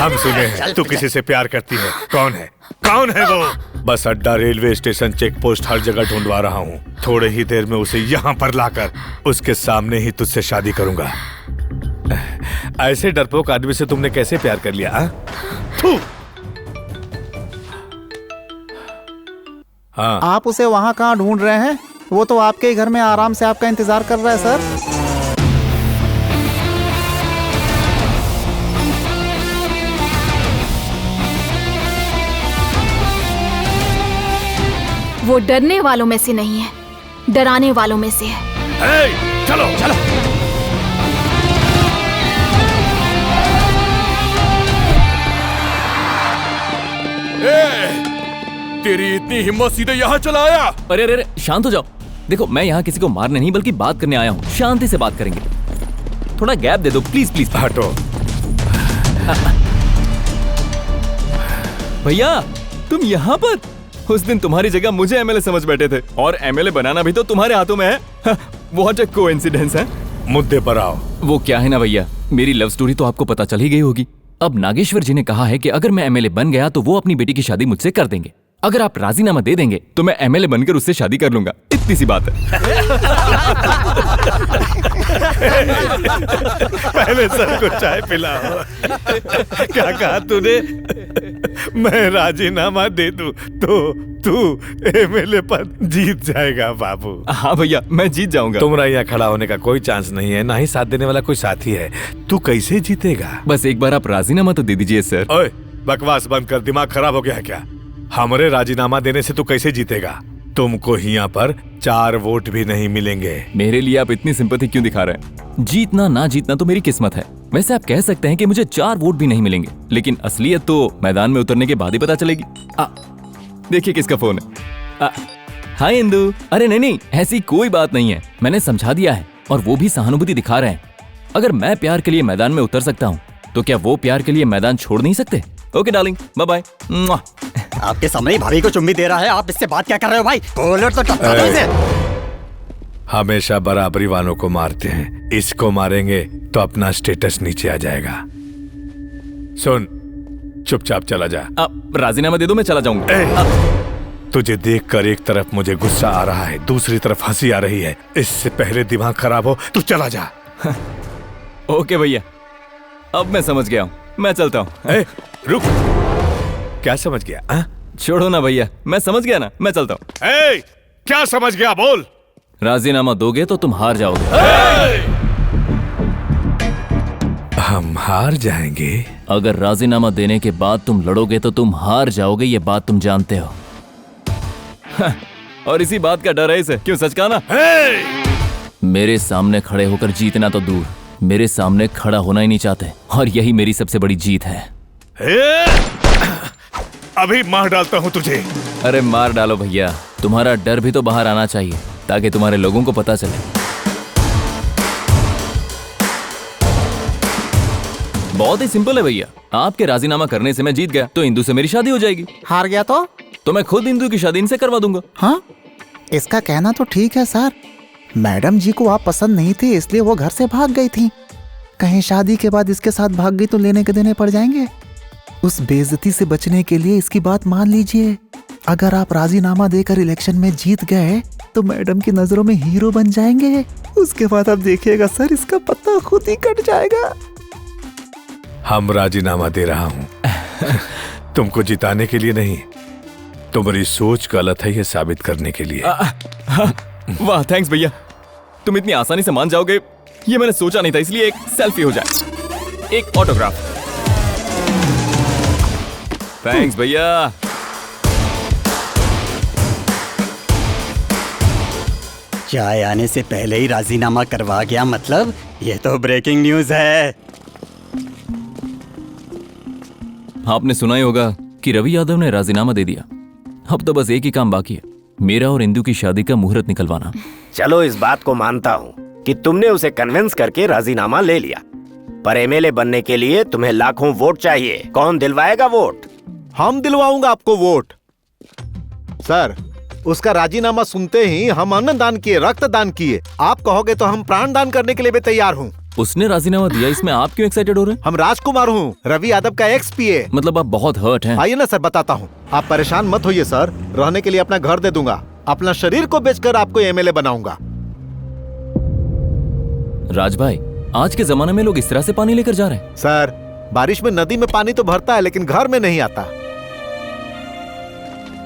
हम सुने हैं तू किसी से प्यार करती है। कौन है? कौन है वो? बस अड्डा, रेलवे स्टेशन, चेक पोस्ट, हर जगह ढूंढवा रहा हूँ। थोड़े ही देर में उसे यहाँ पर लाकर उसके सामने ही तुझसे शादी करूंगा। ऐसे डरपोक आदमी से तुमने कैसे प्यार कर लिया? हाँ, आप उसे वहाँ कहाँ ढूंढ रहे हैं? वो तो आपके ही घर में आराम से आपका इंतजार कर रहा है सर। वो डरने वालों में से नहीं है, डराने वालों में से है। चलो चलो। तेरी इतनी हिम्मत सीधे यहाँ चला आया? अरे अरे शांत हो जाओ। देखो मैं यहाँ किसी को मारने नहीं बल्कि बात करने आया हूँ। शांति से बात करेंगे। थोड़ा गैप दे दो प्लीज प्लीज। हटो। भैया तुम यहाँ पर? उस दिन तुम्हारी जगह मुझे एमएलए समझ बैठे थे और एमएलए बनाना भी तो तुम्हारे हाथों में है। व्हाट अ कोइंसिडेंस है। मुद्दे पर आओ। वो क्या है ना भैया, मेरी लव स्टोरी तो आपको पता चल ही गई होगी। अब नागेश्वर जी ने कहा है कि अगर मैं एमएलए बन गया तो वो अपनी बेटी की शादी मुझसे कर देंगे। अगर आप राजीनामा दे देंगे तो मैं एमएलए बनकर उससे शादी कर लूंगा। इतनी सी बात है। पहले सर को चाय पिलाओ। क्या कहा तूने? मैं राजीनामा दे दूं तो तू एमएलए पद जीत जाएगा बाबू। हाँ भैया मैं जीत जाऊंगा। तुम्हारा यहाँ खड़ा होने का कोई चांस नहीं है, ना ही साथ देने वाला कोई साथी है। तू कैसे जीतेगा? बस एक बार आप राजीनामा तो दे दीजिए सर। ओए बकवास बंद कर, दिमाग खराब हो गया है क्या? हमारे राजीनामा देने से तू कैसे जीतेगा? तुमको यहाँ पर 4 वोट भी नहीं मिलेंगे। मेरे लिए आप इतनी सिंपैथी क्यों दिखा रहे हैं? जीतना ना जीतना तो मेरी किस्मत है। वैसे आप कह सकते हैं कि मुझे 4 वोट भी नहीं मिलेंगे, लेकिन असलियत तो मैदान में उतरने के बाद ही पता चलेगी। देखिए किसका फोन है। हाय इंदु। अरे नहीं, ऐसी कोई बात नहीं है। मैंने समझा दिया है और वो भी सहानुभूति दिखा रहे हैं। अगर मैं प्यार के लिए मैदान में उतर सकता हूँ तो क्या वो प्यार के लिए मैदान छोड़ नहीं सकते? Okay darling, bye bye. आपके सामने भाभी को चुम्मी दे रहा है, आप इससे बात क्या कर रहे हो भाई? कॉलर तो टपका दो इसे। हमेशा बराबरी वालों को मारते हैं, इसको मारेंगे तो अपना स्टेटस नीचे आ जाएगा। सुन, चुपचाप चला जा। राजीनामा दे दो, मैं चला जाऊंगा। तुझे देखकर एक तरफ मुझे गुस्सा आ रहा है, दूसरी तरफ हंसी आ रही है। इससे पहले दिमाग खराब हो, तू चला जा। ओके भैया, अब मैं समझ गया हूँ, मैं चलता हूँ। रुक, क्या समझ गया? छोड़ो ना भैया, मैं समझ गया ना, मैं चलता हूँ। क्या समझ गया? बोल। राजीनामा दोगे तो तुम हार जाओगे। हम हार जाएंगे? अगर राजीनामा देने के बाद तुम लड़ोगे तो तुम हार जाओगे, ये बात तुम जानते हो। और इसी बात का डर है इसे, क्यों? सच कहा ना? मेरे सामने खड़े होकर जीतना तो दूर, मेरे सामने खड़ा होना ही नहीं चाहते, और यही मेरी सबसे बड़ी जीत है। अभी मार डालता हूँ तुझे। अरे मार डालो भैया, तुम्हारा डर भी तो बाहर आना चाहिए ताकि तुम्हारे लोगों को पता चले। बहुत ही सिंपल है भैया, आपके राजीनामा करने से मैं जीत गया तो इंदु से मेरी शादी हो जाएगी। हार गया तो मैं खुद इंदु की शादी इनसे करवा दूंगा। हाँ, इसका कहना तो ठीक है सर। मैडम जी को आप पसंद नहीं थे इसलिए वो घर से भाग गई थी। कहीं शादी के बाद इसके साथ भाग गई तो लेने के देने पड़ जाएंगे। उस बेइज्जती से बचने के लिए इसकी बात मान लीजिए। अगर आप राजीनामा देकर इलेक्शन में जीत गए तो मैडम की नजरों में हीरो बन जाएंगे। उसके बाद आप देखिएगा सर, इसका पत्ता खुद ही कट जाएगा। हम राजीनामा दे रहा हूँ तुमको जिताने के लिए नहीं, तुम्हारी सोच गलत है ये साबित करने के लिए। वाह थैंक्स भैया, तुम इतनी आसानी से मान जाओगे ये मैंने सोचा नहीं था, इसलिए एक सेल्फी हो जाए, एक ऑटोग्राफ। थैंक्स भैया। चाय आने से पहले ही राजीनामा करवा गया, मतलब ये तो ब्रेकिंग न्यूज है। आपने सुना ही होगा कि रवि यादव ने राजीनामा दे दिया। अब तो बस एक ही काम बाकी है, मेरा और इंदु की शादी का मुहूर्त निकलवाना। चलो इस बात को मानता हूँ कि तुमने उसे कन्विंस करके राजीनामा ले लिया, पर एमएलए बनने के लिए तुम्हें लाखों वोट चाहिए। कौन दिलवाएगा वोट? हम दिलवाऊंगा आपको वोट। सर, उसका राजीनामा सुनते ही हम अन्नदान किए, रक्तदान किए। आप कहोगे तो हम प्राण दान करने के लिए भी तैयार हूँ। उसने राजीनामा दिया, इसमें आप क्यों एक्साइटेड हो रहे हैं? हम राजकुमार हूँ, रवि यादव का एक्स पीए। मतलब आप बहुत हर्ट हैं। आइए ना सर, बताता हूँ। आप परेशान मत होइए सर, रहने के लिए अपना घर दे दूंगा, अपना शरीर को बेचकर आपको एमएलए बनाऊंगा। राज भाई, आज के जमाने में लोग इस तरह से पानी लेकर जा रहे हैं। सर, बारिश में नदी में पानी तो भरता है, लेकिन घर में नहीं आता।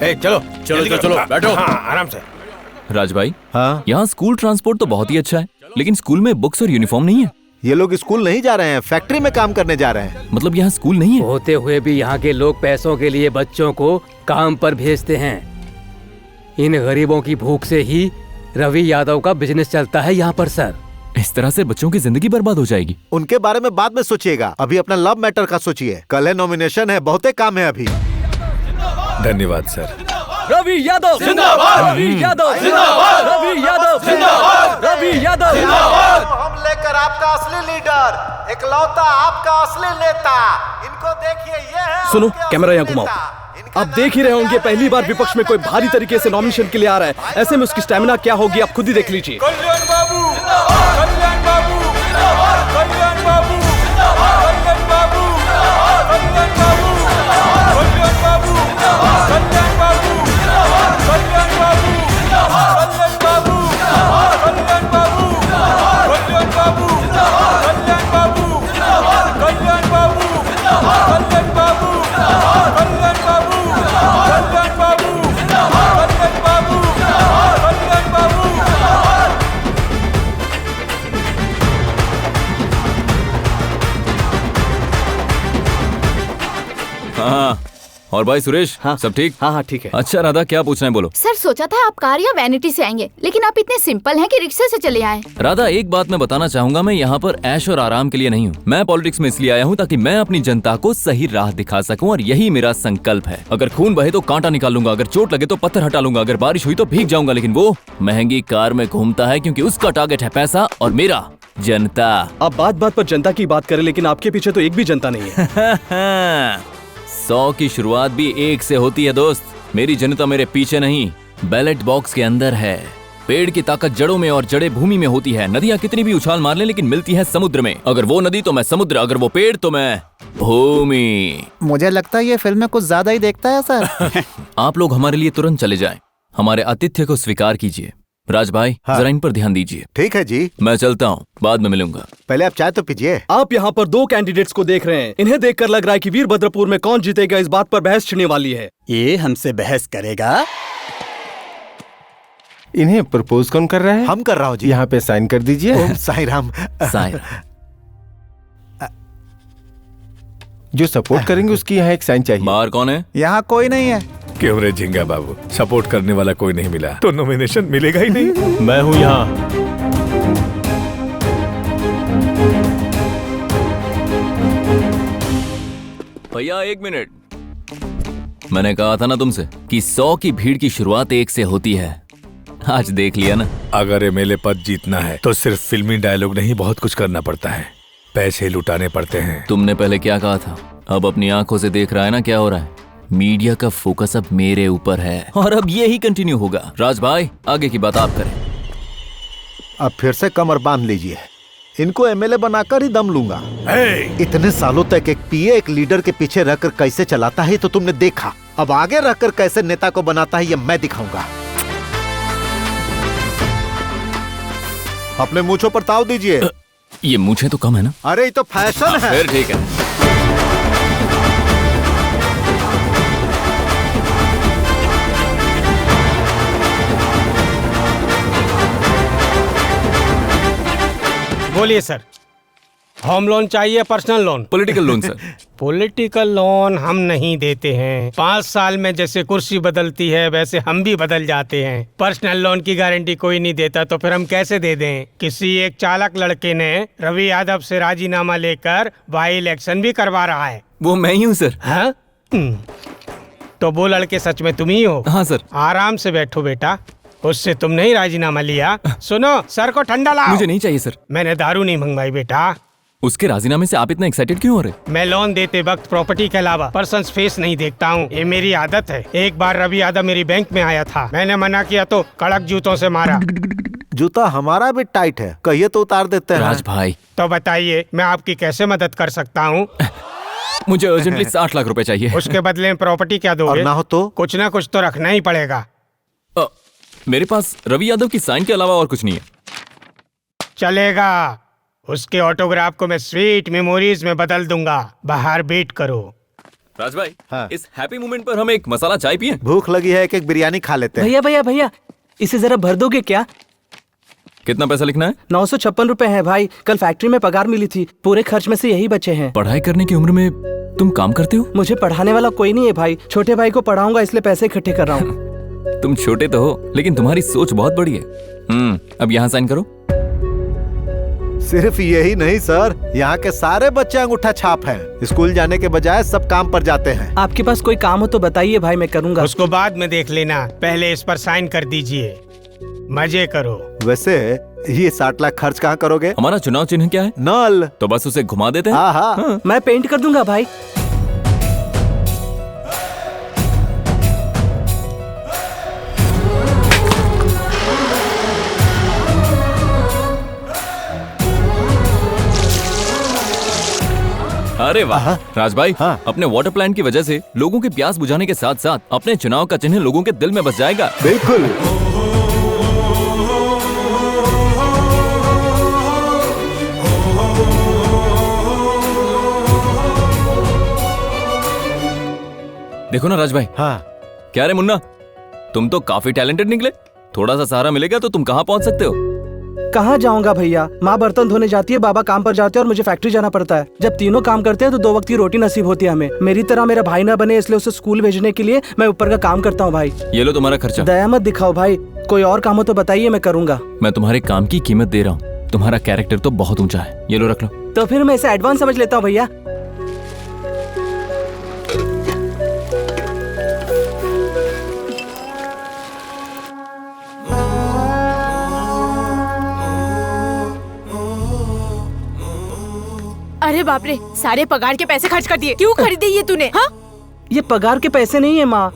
चलो चलो चलो बैठो। हाँ, आराम से। राज भाई, हाँ, यहाँ स्कूल ट्रांसपोर्ट तो बहुत ही अच्छा है, लेकिन स्कूल में बुक्स और यूनिफॉर्म नहीं है। ये लोग स्कूल नहीं जा रहे हैं, फैक्ट्री में काम करने जा रहे हैं। मतलब यहाँ स्कूल नहीं है? होते हुए भी यहाँ के लोग पैसों के लिए बच्चों को काम पर भेजते हैं। इन गरीबों की भूख से ही रवि यादव का बिजनेस चलता है यहाँ पर सर। इस तरह से बच्चों की जिंदगी बर्बाद हो जाएगी। उनके बारे में बाद में सोचिएगा, अभी अपना लव मैटर का सोचिए। कल है नॉमिनेशन है, बहुते काम है अभी। धन्यवाद सर। रवि यादव जिंदाबाद, रवि यादव जिंदाबाद, रवि यादव जिंदाबाद, रवि यादव जिंदाबाद। हम लेकर आपका असली लीडर, इकलौता आपका असली नेता। इनको देखिए, ये है। सुनो, कैमरा यहाँ घुमाओ। आप देख ही रहे होंगे, पहली बार विपक्ष में कोई भारी तरीके से नॉमिनेशन के लिए आ रहा है। ऐसे में उसकी स्टैमिना क्या होगी, आप खुद ही देख लीजिए। कल्याण बाबू, कल्याण बाबू, कल्याण बाबू, कल्याण बाबू, कल्याण बाबू, कल्याण बाबू, कल्याण बाबू, कल्याण बाबू, कल्याण बाबू, कल्याण बाबू, कल्याण बाबू, कल्याण बाबू, कल्याण बाबू, कल्याण बाबू, कल्याण बाबू, कल्याण बाबू, कल्याण बाबू, कल्याण बाबू। हाँ, और भाई सुरेश, हाँ, सब ठीक? हाँ हाँ ठीक है। अच्छा राधा, क्या पूछना है बोलो। सर सोचा था आप कार या वैनिटी से आएंगे, लेकिन आप इतने सिंपल हैं कि रिक्शे से चले आए। राधा, एक बात मैं बताना चाहूंगा, मैं यहाँ पर ऐश और आराम के लिए नहीं हूँ। मैं पॉलिटिक्स में इसलिए आया हूँ ताकि मैं अपनी जनता को सही राह दिखा सकूँ, और यही मेरा संकल्प है। अगर खून बहे तो कांटा निकाल लूंगा, अगर चोट लगे तो पत्थर हटा लूंगा, अगर बारिश हुई तो भीग जाऊंगा, लेकिन वो महंगी कार में घूमता है क्योंकि उसका टारगेट है पैसा और मेरा जनता। आप बात बात पर जनता की बात करें, लेकिन आपके पीछे तो एक भी जनता नहीं है। 100 की शुरुआत भी 1 से होती है दोस्त। मेरी जनता मेरे पीछे नहीं, बैलेट बॉक्स के अंदर है। पेड़ की ताकत जड़ों में और जड़ें भूमि में होती है। नदियाँ कितनी भी उछाल मार लें, लेकिन मिलती है समुद्र में। अगर वो नदी तो मैं समुद्र, अगर वो पेड़ तो मैं भूमि। मुझे लगता है ये फिल्म में कुछ ज्यादा ही देखता है सर। आप लोग हमारे लिए तुरंत चले जाएं। हमारे आतिथ्य को स्वीकार कीजिए। राज भाई, हाँ। जरा इन पर ध्यान दीजिए। ठीक है जी, मैं चलता हूँ, बाद में मिलूंगा। पहले आप चाय तो पीजिए। आप यहाँ पर 2 कैंडिडेट्स को देख रहे हैं। इन्हें देखकर लग रहा है कि वीरभद्रपुर में कौन जीतेगा, इस बात पर बहस छिड़ने वाली है। ये हमसे बहस करेगा? इन्हें प्रपोज कौन कर रहा है? हम कर रहा हूँ जी। यहाँ पे साइन कर दीजिए। ओम साई राम। जो सपोर्ट करेंगे उसकी यहाँ एक साइन चाहिए। बाहर कौन है? यहाँ कोई नहीं है। क्यों रे झिंगा बाबू, सपोर्ट करने वाला कोई नहीं मिला तो नॉमिनेशन मिलेगा ही नहीं। मैं हूँ यहाँ। भैया 1 मिनट। मैंने कहा था ना तुमसे कि 100 की भीड़ की शुरुआत 1 से होती है। आज देख लिया ना। अगर एमएलए पद जीतना है तो सिर्फ फिल्मी डायलॉग नहीं, बहुत कुछ करना पड़ता है। पैसे लुटाने पड़ते हैं। तुमने पहले क्या कहा था? अब अपनी आंखों से देख रहा है ना क्या हो रहा है। मीडिया का फोकस अब मेरे ऊपर है, और अब ये ही कंटिन्यू होगा। राज भाई, आगे की बात आप करें। अब फिर से कमर बांध लीजिए, इनको एमएलए बनाकर ही दम लूंगा। इतने सालों तक एक पीए एक लीडर के पीछे रहकर कैसे चलाता है तो तुमने देखा। अब आगे रहकर कैसे नेता को बनाता है ये मैं दिखाऊंगा। अपने मूंछों पर ताव दीजिए। ये मूंछें तो कम है ना? अरे ये तो फैशन है। फिर ठीक है। बोलिए सर, होम लोन चाहिए, personal loan? Political loan sir. Political loan हम नहीं देते हैं। 5 साल में जैसे कुर्सी बदलती है वैसे हम भी बदल जाते हैं। पर्सनल लोन की गारंटी कोई नहीं देता तो फिर हम कैसे दे दें? किसी एक चालाक लड़के ने रवि यादव से राजीनामा लेकर बाई इलेक्शन भी करवा रहा है। वो मैं ही हूँ सर। हाँ? तो वो लड़के सच में तुम ही हो? हाँ सर। आराम से बैठो बेटा, उससे तुमने ही राजीनामा लिया। सुनो, सर को ठंडा लाओ। मुझे नहीं चाहिए सर। मैंने दारू नहीं मंगवाई बेटा। उसके राजीनामे से आप इतना एक्साइटेड क्यों हो रहे? मैं लोन देते वक्त प्रॉपर्टी के अलावा पर्सन्स फेस नहीं देखता हूँ, ये मेरी आदत है। एक बार रवि यादव मेरी बैंक में आया था, मैंने मना किया तो कड़क जूतों से मारा। जूता हमारा भी टाइट है, कहिए तो उतार देते हैं। राज भाई तो बताइए मैं आपकी कैसे मदद कर सकता हूँ? मुझे अर्जेंटली 60 लाख रुपए चाहिए। उसके बदले में प्रॉपर्टी क्या दोगे? और ना हो तो? कुछ ना कुछ तो रखना ही पड़ेगा। मेरे पास रवि यादव की साइन के अलावा और कुछ नहीं है। चलेगा, उसके ऑटोग्राफ को मैं स्वीट मेमोरीज में बदल दूंगा। बाहर वेट करो। राज भाई, इस हैप्पी मोमेंट पर हम एक मसाला चाय पिए। भूख लगी है, एक बिरयानी खा लेते हैं। भैया भैया भैया, इसे जरा भर दोगे क्या? कितना पैसा लिखना है? 956 रुपए है भाई। कल फैक्ट्री में पगार मिली थी, पूरे खर्च में से यही बचे हैं। पढ़ाई करने की उम्र में तुम काम करते हो? मुझे पढ़ाने वाला कोई नहीं है भाई, छोटे भाई को पढ़ाऊंगा इसलिए पैसे इकट्ठे कर रहा हूँ। तुम छोटे तो हो, लेकिन तुम्हारी सोच बहुत बड़ी है। अब यहाँ साइन करो। सिर्फ यही नहीं सर, यहाँ के सारे बच्चे अंगूठा छाप हैं। स्कूल जाने के बजाय सब काम पर जाते हैं। आपके पास कोई काम हो तो बताइए भाई, मैं करूँगा। उसको बाद में देख लेना, पहले इस पर साइन कर दीजिए। मजे करो। वैसे ये 60 लाख खर्च कहाँ करोगे? हमारा चुनाव चिन्ह क्या है? नल। तो बस उसे घुमा देते हैं। हाँ। मैं पेंट कर दूंगा भाई। अरे वाह राज भाई, अपने वाटर प्लांट की वजह से लोगों की प्यास बुझाने के साथ साथ अपने चुनाव का चिन्ह लोगों के दिल में बस जाएगा। बिल्कुल। देखो ना राज भाई। क्या रे मुन्ना, तुम तो काफी टैलेंटेड निकले। थोड़ा सा सहारा मिलेगा तो तुम कहाँ पहुँच सकते हो। कहाँ जाऊंगा भैया, माँ बर्तन धोने जाती है, बाबा काम पर जाते हैं और मुझे फैक्ट्री जाना पड़ता है। जब तीनों काम करते हैं तो 2 वक्त की रोटी नसीब होती है हमें। मेरी तरह मेरा भाई ना बने, इसलिए उसे स्कूल भेजने के लिए मैं ऊपर का काम करता हूँ भाई। ये लो तुम्हारा खर्चा। दया मत दिखाओ भाई, कोई और काम हो तो बताइए, मैं करूँगा। मैं तुम्हारे काम की कीमत दे रहा हूँ, तुम्हारा कैरेक्टर तो बहुत ऊंचा है। ये लो रख लो। तो फिर मैं इसे एडवांस समझ लेता हूँ भैया। अरे बाप रे, सारे पगार के पैसे खर्च कर दिए। क्यों खरीदे ये तूने? हाँ? ये पगार के पैसे नहीं है माँ।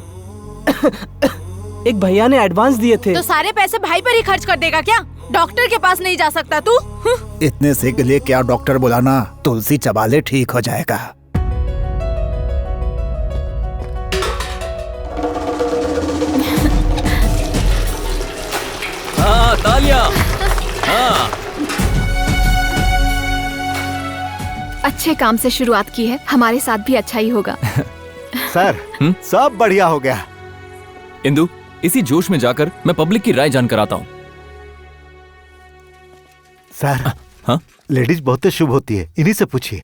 एक भैया ने एडवांस दिए थे। तो सारे पैसे भाई पर ही खर्च कर देगा क्या? डॉक्टर के पास नहीं जा सकता तू? इतने से के लिए क्या डॉक्टर बुलाना, तुलसी चबा ले ठीक हो जाएगा। हाँ, तालियां। हाँ। अच्छे काम से शुरुआत की है, हमारे साथ भी अच्छा ही होगा। सर सब बढ़िया हो गया। इंदु, इसी जोश में जाकर मैं पब्लिक की राय जानकर आता हूँ। सर हाँ? लेडीज बहुत शुभ होती है, इन्हीं से पूछिए।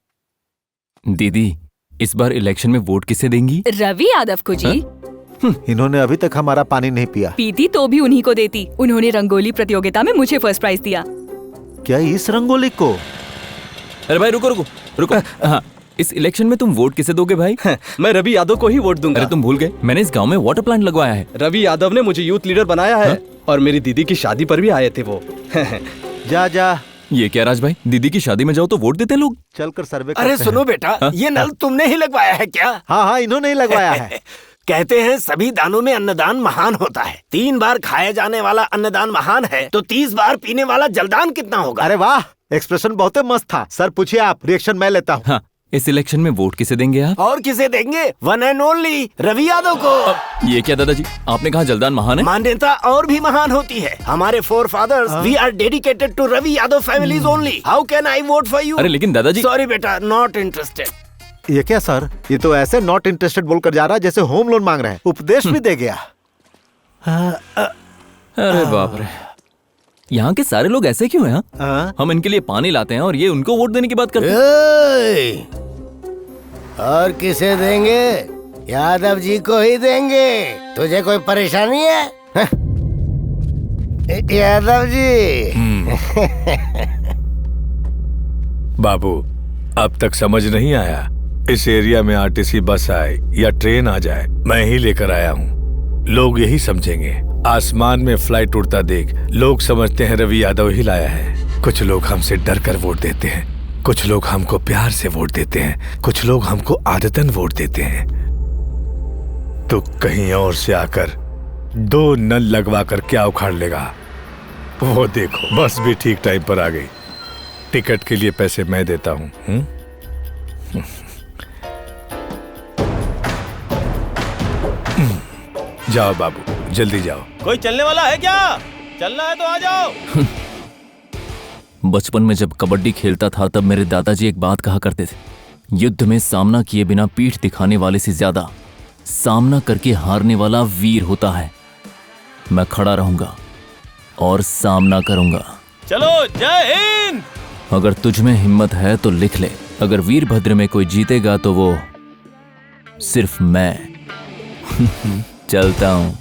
दीदी, इस बार इलेक्शन में वोट किसे देंगी? रवि यादव को जी। इन्होंने अभी तक हमारा पानी नहीं पिया। पीती तो भी उन्हीं को देती। उन्होंने रंगोली प्रतियोगिता में मुझे फर्स्ट प्राइज दिया। क्या इस रंगोली को? अरे भाई रुको रुको रुको। हाँ, इस इलेक्शन में तुम वोट किसे दोगे भाई? मैं रवि यादव को ही वोट दूंगा। अरे तुम भूल गए, मैंने इस गांव में वाटर प्लांट लगवाया है। रवि यादव ने मुझे यूथ लीडर बनाया है। और मेरी दीदी की शादी पर भी आए थे वो। जा जा। ये क्या राज भाई, दीदी की शादी में जाओ तो वोट देते लोग? चलकर सर्वे अरे सुनो बेटा, ये नल तुमने ही लगवाया है क्या? हाँ, इन्होंने ही लगवाया है। कहते हैं सभी दानों में अन्नदान महान होता है। 3 बार खाए जाने वाला अन्नदान महान है, तो 30 बार पीने वाला जलदान कितना होगा? अरे वाह, एक्सप्रेशन बहुत मस्त था। सर पूछिए आप, रिएक्शन मैं लेता हूँ। हाँ, इस इलेक्शन में वोट किसे देंगे आप? और किसे देंगे? One and only Ravi Yadav को। ये क्या दादाजी, आपने कहा जलदान महान है? मान्यता और भी महान होती है। हमारे forefathers we are dedicated to Ravi Yadav families only. How can I vote for you? अरे लेकिन दादाजी। सॉरी बेटा, नॉट इंटरेस्टेड। ये क्या सर, ये तो ऐसे नॉट इंटरेस्टेड बोलकर जा रहा है जैसे होम लोन मांग रहे हैं। उपदेश भी दे गया। अरे बाप रे, यहाँ के सारे लोग ऐसे क्यों हैं? हम इनके लिए पानी लाते हैं और ये उनको वोट देने की बात करते हैं। और किसे देंगे? यादव जी को ही देंगे। तुझे कोई परेशानी है? यादव जी। बाबू, अब तक समझ नहीं आया? इस एरिया में आरटीसी बस आए या ट्रेन आ जाए, मैं ही लेकर आया हूँ। लोग यही समझेंगे। आसमान में फ्लाइट उड़ता देख लोग समझते हैं रवि यादव ही लाया है। कुछ लोग हमसे डर कर वोट देते हैं, कुछ लोग हमको प्यार से वोट देते हैं, कुछ लोग हमको आदतन वोट देते हैं। तो कहीं और से आकर 2 नल लगवा कर क्या उखाड़ लेगा? वो देखो बस भी ठीक टाइम पर आ गई। टिकट के लिए पैसे मैं देता हूँ। जाओ बाबू, जल्दी जाओ। कोई चलने वाला है क्या? चलना है तो आ जाओ। बचपन में जब कबड्डी खेलता था तब मेरे दादाजी एक बात कहा करते थे, युद्ध में सामना किए बिना पीठ दिखाने वाले से ज्यादा सामना करके हारने वाला वीर होता है। मैं खड़ा रहूंगा और सामना करूंगा। चलो, जय हिंद। अगर तुझ में हिम्मत है तो लिख ले, अगर वीरभद्र में कोई जीतेगा तो वो सिर्फ मैं। चलता हूं।